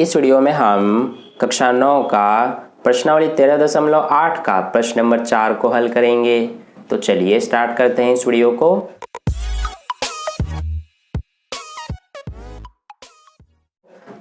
इस वीडियो में हम कक्षा 9 का प्रश्नावली 13.8 का प्रश्न नंबर 4 को हल करेंगे। तो चलिए स्टार्ट करते हैं इस वीडियो को।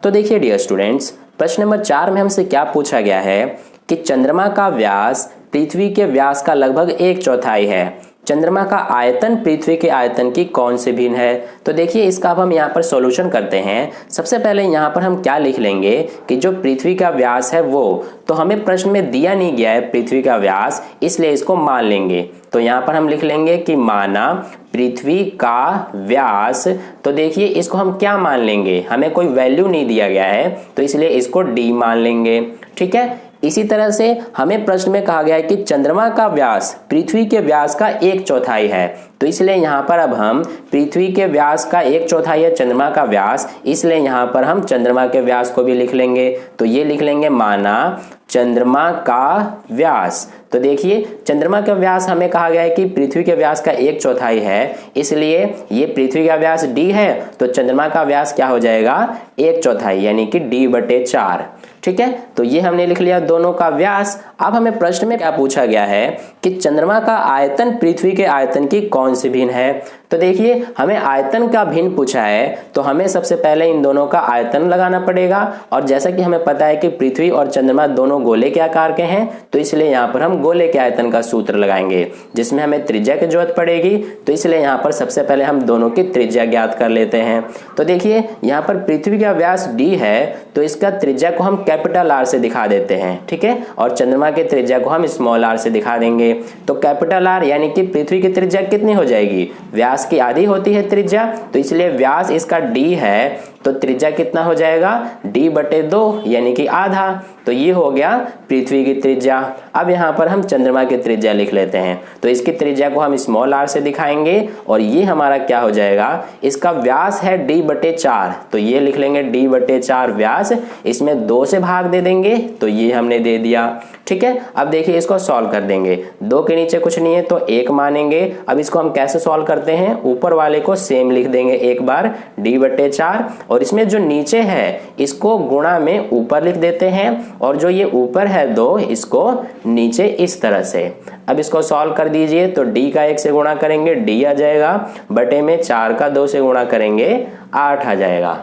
तो देखिए डियर स्टूडेंट्स, प्रश्न नंबर 4 में हमसे क्या पूछा गया है कि चंद्रमा का व्यास पृथ्वी के व्यास का लगभग 1/4 है। चंद्रमा का आयतन पृथ्वी के आयतन की कौन से भिन्न है। तो देखिए इसका अब हम यहाँ पर सॉल्यूशन करते हैं। सबसे पहले यहाँ पर हम क्या लिख लेंगे कि जो पृथ्वी का व्यास है वो तो हमें प्रश्न में दिया नहीं गया है पृथ्वी का व्यास, इसलिए इसको मान लेंगे। तो यहाँ पर हम लिख लेंगे कि माना पृथ्वी का व्यास। तो देखिए इसको हम क्या मान लेंगे, हमें कोई वैल्यू नहीं दिया गया है तो इसलिए इसको डी मान लेंगे। ठीक है, इसी तरह से हमें प्रश्न में कहा गया है कि चंद्रमा का व्यास पृथ्वी के व्यास का 1/4 है। तो इसलिए यहाँ पर अब हम पृथ्वी के व्यास का 1/4 है चंद्रमा का व्यास, इसलिए यहाँ पर हम चंद्रमा के व्यास को भी लिख लेंगे। तो ये लिख लेंगे माना चंद्रमा का व्यास। तो देखिए चंद्रमा का व्यास हमें कहा गया है कि पृथ्वी के व्यास का 1/4 है, इसलिए ये पृथ्वी का व्यास d है तो चंद्रमा का व्यास क्या हो जाएगा 1/4 यानी कि d/4। ठीक है, तो ये हमने लिख लिया दोनों का व्यास। अब हमें प्रश्न में क्या पूछा गया है कि चंद्रमा का आयतन पृथ्वी के आयतन की कौन सी भिन्न है। तो देखिए हमें आयतन का भिन्न पूछा है तो हमें सबसे पहले इन दोनों का आयतन लगाना पड़ेगा। और जैसा कि हमें पता है कि पृथ्वी और चंद्रमा दोनों गोले के आकार के हैं तो इसलिए यहाँ पर हम गोले के आयतन का सूत्र लगाएंगे जिसमें हमें त्रिज्या की जरूरत पड़ेगी। तो इसलिए यहाँ पर सबसे पहले हम दोनों की त्रिज्या ज्ञात कर लेते हैं। तो देखिए यहाँ पर पृथ्वी का व्यास d है तो इसका त्रिज्या को हम कैपिटल R से दिखा देते हैं। ठीक है, और चंद्रमा के त्रिज्या को हम स्मॉल r से दिखा देंगे। तो कैपिटल R यानी कि पृथ्वी की त्रिज्या कितनी हो जाएगी, व्यास की आधी होती है त्रिज्या, तो इसलिए व्यास इसका d है तो त्रिज्या कितना हो जाएगा d/2 यानी कि आधा। तो ये हो गया पृथ्वी की त्रिज्या। अब यहाँ पर हम चंद्रमा की त्रिज्या लिख लेते हैं। तो इसकी त्रिज्या को हम स्मॉल r से दिखाएंगे और ये हमारा क्या हो जाएगा, इसका व्यास है d/4 तो ये लिख लेंगे d/4 व्यास, इसमें 2 से भाग दे देंगे तो ये हमने दे दिया। ठीक है, अब देखिए इसको सॉल्व कर देंगे। 2 के नीचे कुछ नहीं है तो 1 मानेंगे। अब इसको हम कैसे सॉल्व करते हैं, ऊपर वाले को सेम लिख देंगे एक बार d/4 और इसमें जो नीचे है इसको गुणा में ऊपर लिख देते हैं और जो ये ऊपर है 2 इसको नीचे इस तरह से। अब इसको सॉल्व कर दीजिए तो d का 1 से गुणा करेंगे d आ जाएगा, बटे में 4 का 2 से गुणा करेंगे 8 आ जाएगा।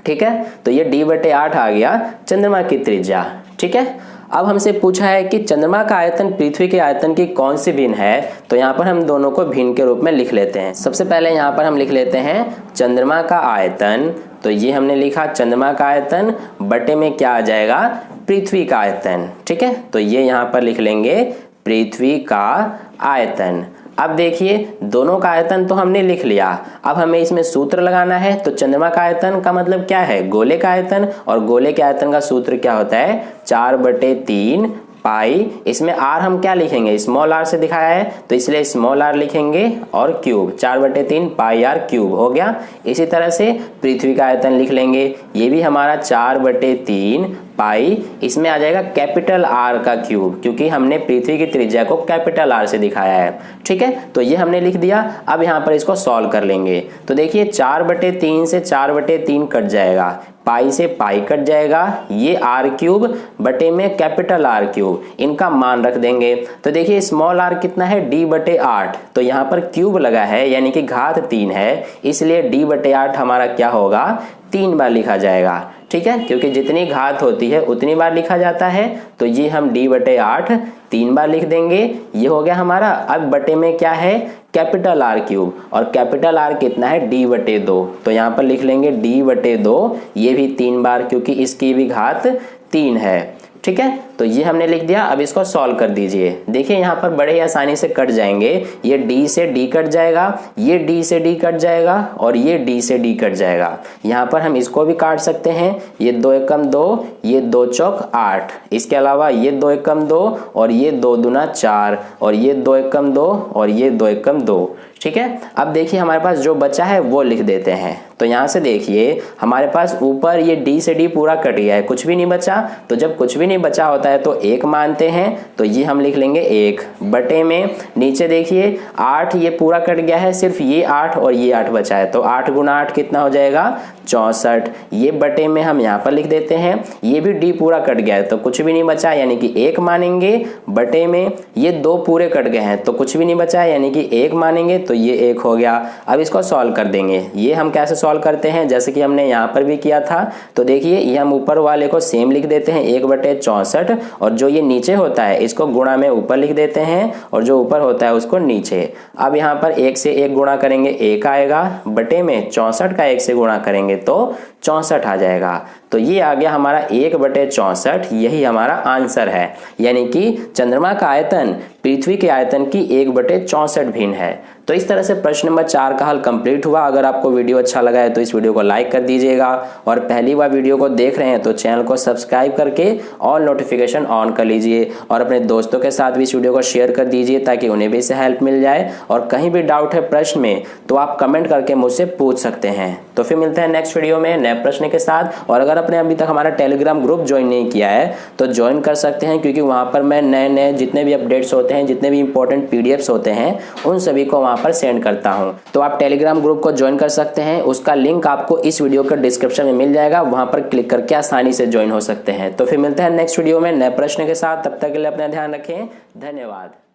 ठीक है, तो ये d/8 आ गया चंद्रमा की त्रिज्या। ठीक है, अब हमसे पूछा है कि चंद्रमा का आयतन पृथ्वी के आयतन की कौन सी भिन्न है। तो यहाँ पर हम दोनों को भिन्न के रूप में लिख लेते हैं। सबसे पहले यहाँ पर हम लिख लेते हैं चंद्रमा का आयतन। तो ये हमने लिखा चंद्रमा का आयतन बटे में क्या आ जाएगा, पृथ्वी का आयतन। ठीक है, तो ये यहाँ पर लिख लेंगे पृथ्वी का आयतन। अब देखिए दोनों का आयतन तो हमने लिख लिया, अब हमें इसमें सूत्र लगाना है। तो चंद्रमा का आयतन का मतलब क्या है, गोले का आयतन, और गोले के आयतन का सूत्र क्या होता है 4/3 पाई। इसमें r हम क्या लिखेंगे, स्मॉल r से दिखाया है तो इसलिए स्मॉल r लिखेंगे और क्यूब 4/3 पाई r क्यूब हो गया। इसी तरह से पृथ्वी का आयतन लिख लेंगे, ये भी हमारा 4/3 पाई, इसमें आ जाएगा कैपिटल R का क्यूब क्योंकि हमने पृथ्वी की त्रिज्या को कैपिटल R से दिखाया है। ठीक है, तो ये हमने लिख दिया। अब यहाँ पर इसको सॉल्व कर लेंगे। तो देखिए 4/3 से 4/3 कट जाएगा, पाई से पाई कट जाएगा, ये r³ बटे में कैपिटल R³, इनका मान रख देंगे। तो देखिए स्मॉल r कितना है d/8, तो यहाँ पर क्यूब लगा है यानी कि घात 3 है, इसलिए d/8 हमारा क्या होगा 3 बार लिखा जाएगा। ठीक है, क्योंकि जितनी घात होती है उतनी बार लिखा जाता है तो ये हम d/8 3 बार लिख देंगे। ये हो गया हमारा। अब बटे में क्या है कैपिटल R³ और कैपिटल R कितना है d/2, तो यहाँ पर लिख लेंगे d/2, ये भी 3 बार क्योंकि इसकी भी घात 3 है। ठीक है, तो ये हमने लिख दिया। अब इसको सॉल्व कर दीजिए। देखिए यहाँ पर बड़े ही आसानी से कट जाएंगे, ये d से d कट जाएगा, ये d से d कट जाएगा और ये d से d कट जाएगा। यहाँ पर हम इसको भी काट सकते हैं, ये 2 एकम 2, ये 2 चौक 8, इसके अलावा ये 2 एकम 2 और ये 2 दूना 4 और ये 2 एकम 2 और ये 2 एकम 2। ठीक है। अब देखिए हमारे पास जो बचा है वो लिख देते हैं। तो यहाँ से देखिए हमारे पास ऊपर ये डी से डी पूरा कट गया है, कुछ भी नहीं बचा। तो जब कुछ भी नहीं बचा होता है तो 1 मानते हैं, तो ये हम लिख लेंगे 1 बटे में नीचे देखिए 8 ये पूरा कट गया है, सिर्फ ये 8 और ये 8 बचा है, तो 8 गुना 8 कितना हो जाएगा 64। ये बटे में हम यहाँ पर लिख देते हैं। ये भी डी पूरा कट गया है तो कुछ भी नहीं बचा यानी कि 1 मानेंगे, बटे में ये 2 पूरे कट गए हैं तो कुछ भी नहीं बचा यानी कि 1 मानेंगे, तो ये 1 हो गया। अब इसको सॉल्व कर देंगे। ये हम कैसे सॉल्व करते हैं, जैसे कि हमने यहाँ पर भी किया था। तो देखिए ये हम ऊपर वाले को सेम लिख देते हैं 1 बटे 64, और जो ये नीचे होता है इसको गुणा में ऊपर लिख देते हैं और जो ऊपर होता है उसको नीचे। अब यहाँ पर 1 से 1 गुणा करेंगे 1 आएगा, बटे में 64 का 1 से गुणा करेंगे तो 64 आ जाएगा। तो ये आ गया हमारा 1 बटे 64, यही हमारा आंसर है। यानी कि चंद्रमा का आयतन पृथ्वी के आयतन की 1 बटे 64 भिन्न है। तो इस तरह से प्रश्न नंबर 4 का हल कंप्लीट हुआ। अगर आपको वीडियो अच्छा लगा है तो इस वीडियो को लाइक कर दीजिएगा, और पहली बार वीडियो को देख रहे हैं तो चैनल को सब्सक्राइब करके ऑल नोटिफिकेशन ऑन कर लीजिए, और अपने दोस्तों के साथ भी इस वीडियो को शेयर कर दीजिए ताकि उन्हें भी इससे हेल्प मिल जाए। और कहीं भी डाउट है प्रश्न में तो आप कमेंट करके मुझसे पूछ सकते हैं। तो फिर मिलते हैं नेक्स्ट वीडियो में नए प्रश्न के साथ। और अगर आपने अभी तक हमारा टेलीग्राम ग्रुप ज्वाइन नहीं किया है तो ज्वाइन कर सकते हैं, क्योंकि वहाँ पर मैं नए जितने भी अपडेट्स होते हैं, जितने भी इंपॉर्टेंट पीडीएफ्स होते हैं, उन सभी को वहाँ पर सेंड करता हूँ। तो आप टेलीग्राम ग्रुप को ज्वाइन कर सकते हैं। उसका लिंक आपको इस वीडियो के डिस्क्रिप्शन में मिल जाएगा, वहाँ पर क्लिक करके आसानी से ज्वाइन हो सकते हैं। तो फिर मिलते हैं नेक्स्ट वीडियो में नए प्रश्न के साथ। तब तक के लिए अपना ध्यान रखें। धन्यवाद।